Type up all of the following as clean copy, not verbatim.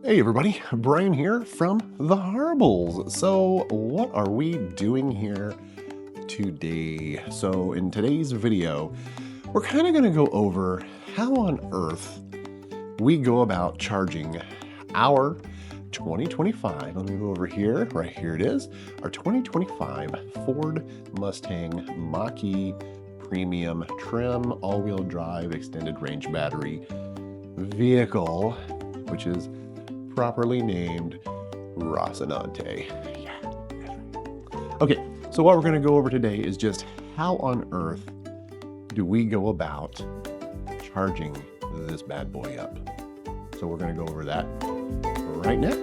Hey everybody, Brian here from the Harribles. So what are we doing here today? So in today's video, we're kind of going to go over how on earth we go about charging our 2025, let me go over here, right here it is, our 2025 Ford Mustang Mach-E Premium trim all-wheel drive extended range battery vehicle, which is properly named Rocinante. Yeah. Okay, so what we're going to go over today is just how on earth do we go about charging this bad boy up. So we're going to go over that right now.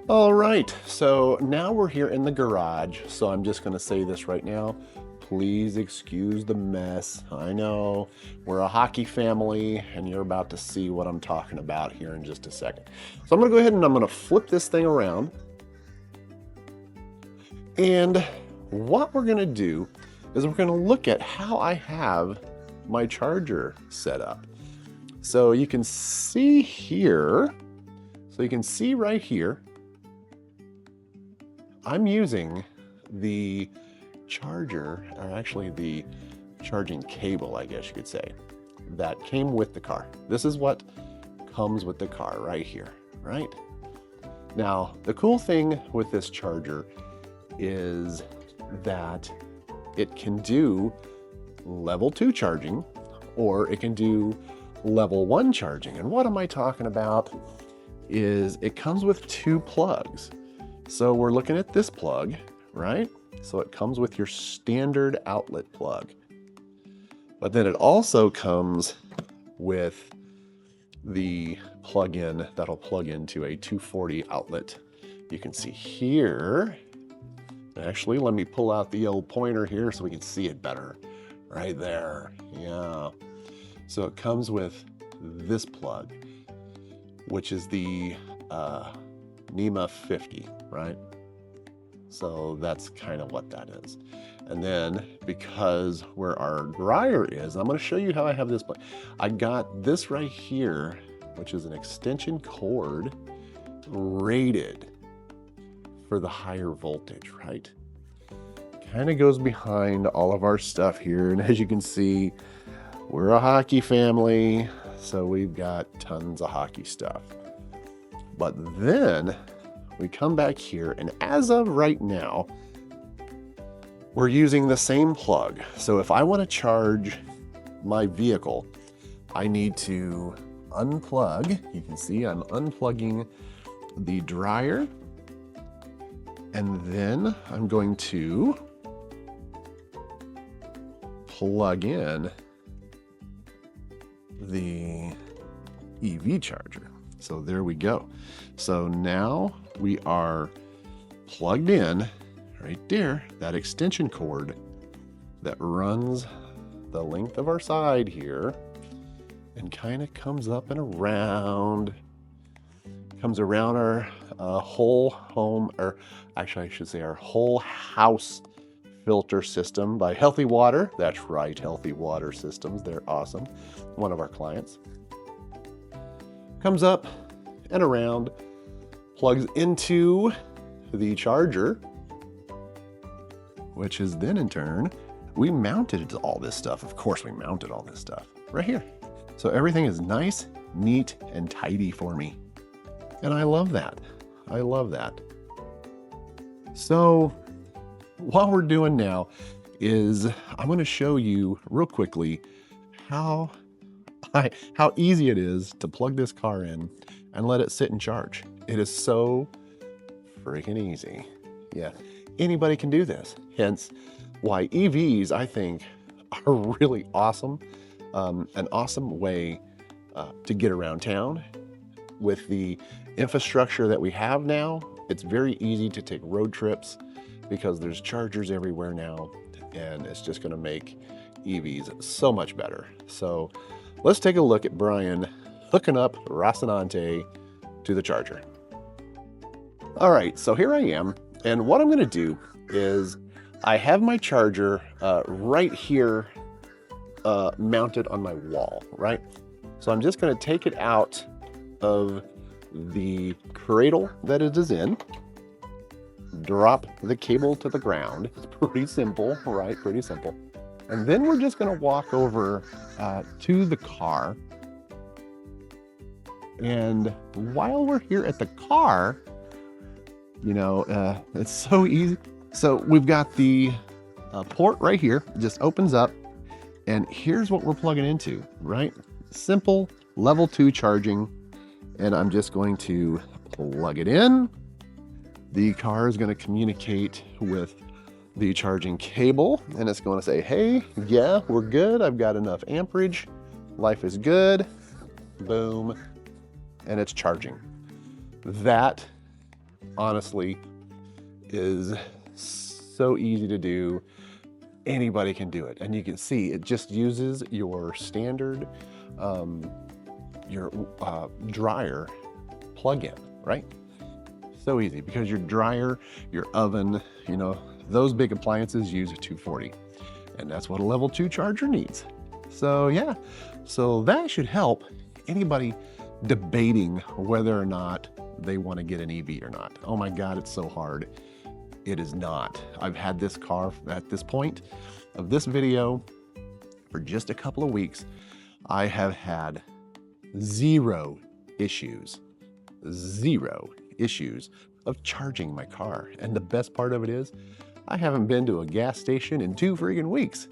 All right, so now we're here in the garage. So I'm just going to say this right now. Please excuse the mess. I know we're a hockey family and you're about to see what I'm talking about here in just a second. So I'm going to go ahead and I'm going to flip this thing around. And what we're going to do is we're going to look at how I have my charger set up. So you can see here, so you can see right here, I'm using the charger, or actually the charging cable, I guess you could say, that came with the car. This is what comes with the car right here, right? Now, the cool thing with this charger is that it can do level 2 charging, or it can do level 1 charging. And what am I talking about is it comes with 2 plugs. So we're looking at this plug, right? So it comes with your standard outlet plug. But then it also comes with the plug-in that'll plug into a 240 outlet. You can see here, actually, let me pull out the old pointer here so we can see it better. Right there, yeah. So it comes with this plug, which is the NEMA 50, right? So that's kind of what that is. And then because where our dryer is, I'm going to show you how I have this. I got this right here, which is an extension cord rated for the higher voltage, right? Kind of goes behind all of our stuff here. And as you can see, we're a hockey family, so we've got tons of hockey stuff. But then we come back here, and as of right now, we're using the same plug. So if I want to charge my vehicle, I need to unplug. You can see I'm unplugging the dryer, and then I'm going to plug in the EV charger. So there we go. So now we are plugged in right there, that extension cord that runs the length of our side here and kind of comes up and around, comes around our whole home, or actually I should say our whole house filter system by Healthy Water. That's right, Healthy Water Systems. They're awesome. One of our clients. Comes up and around, plugs into the charger, which is then in turn, we mounted all this stuff. Of course, we mounted all this stuff right here. So everything is nice, neat, and tidy for me. And I love that. I love that. So what we're doing now is I'm going to show you real quickly how easy it is to plug this car in and let it sit and charge. It is so freaking easy. Yeah, anybody can do this. Hence why EVs, I think, are really awesome. An awesome way to get around town. With the infrastructure that we have now, it's very easy to take road trips because there's chargers everywhere now, and it's just going to make EVs so much better. So let's take a look at Brian hooking up Rocinante to the charger. All right, so here I am, and what I'm going to do is I have my charger right here mounted on my wall, right? So I'm just going to take it out of the cradle that it is in, drop the cable to the ground. It's pretty simple, right? Pretty simple. And then we're just going to walk over to the car. And while we're here at the car, you know, it's so easy. So we've got the port right here. It just opens up. And here's what we're plugging into, right? Simple level 2 charging. And I'm just going to plug it in. The car is going to communicate with the charging cable, and it's going to say, hey, yeah, we're good. I've got enough amperage. Life is good. Boom. And it's charging. That, honestly, is so easy to do. Anybody can do it. And you can see it just uses your standard, dryer plug-in, right? So easy, because your dryer, your oven, you know, those big appliances use a 240, and that's what a level 2 charger needs. So yeah, so that should help anybody debating whether or not they want to get an EV or not. Oh my God, it's so hard. It is not. I've had this car at this point of this video for just a couple of weeks. I have had zero issues of charging my car. And the best part of it is I haven't been to a gas station in 2 freaking weeks.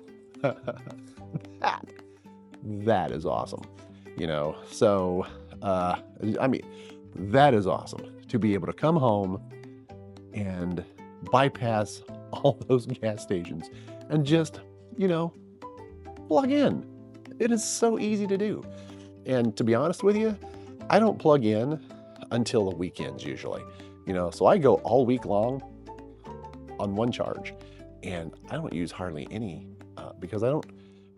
That is awesome. You know, so, I mean, that is awesome to be able to come home and bypass all those gas stations and just, you know, plug in. It is so easy to do. And to be honest with you, I don't plug in until the weekends usually, you know, so I go all week long on one charge, and I don't use hardly any because I don't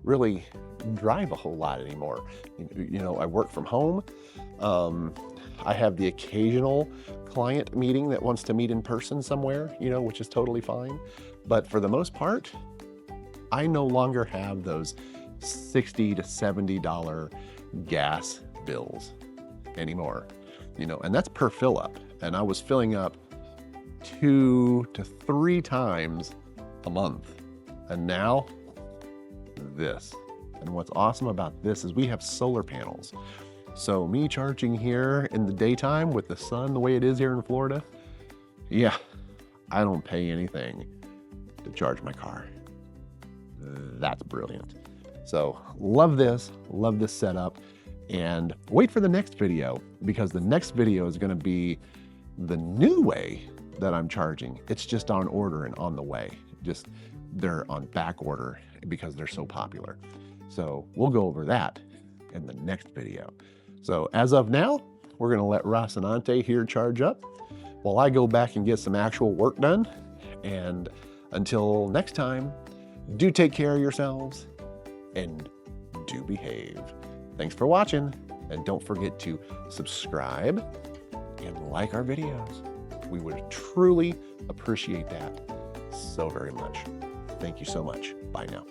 really drive a whole lot anymore. You know, I work from home. I have the occasional client meeting that wants to meet in person somewhere, you know, which is totally fine. But for the most part, I no longer have those $60 to $70 gas bills anymore, you know, and that's per fill up. And I was filling up 2 to 3 times a month. And now this. And what's awesome about this is we have solar panels. So me charging here in the daytime with the sun the way it is here in Florida, yeah, I don't pay anything to charge my car. That's brilliant. So love this setup, and wait for the next video, because the next video is going to be the new way that I'm charging. It's just on order and on the way. Just they're on back order because they're so popular. So we'll go over that in the next video. So as of now, we're going to let Rocinante here charge up while I go back and get some actual work done. And until next time, do take care of yourselves and do behave. Thanks for watching, and don't forget to subscribe and like our videos. We would truly appreciate that so very much. Thank you so much. Bye now.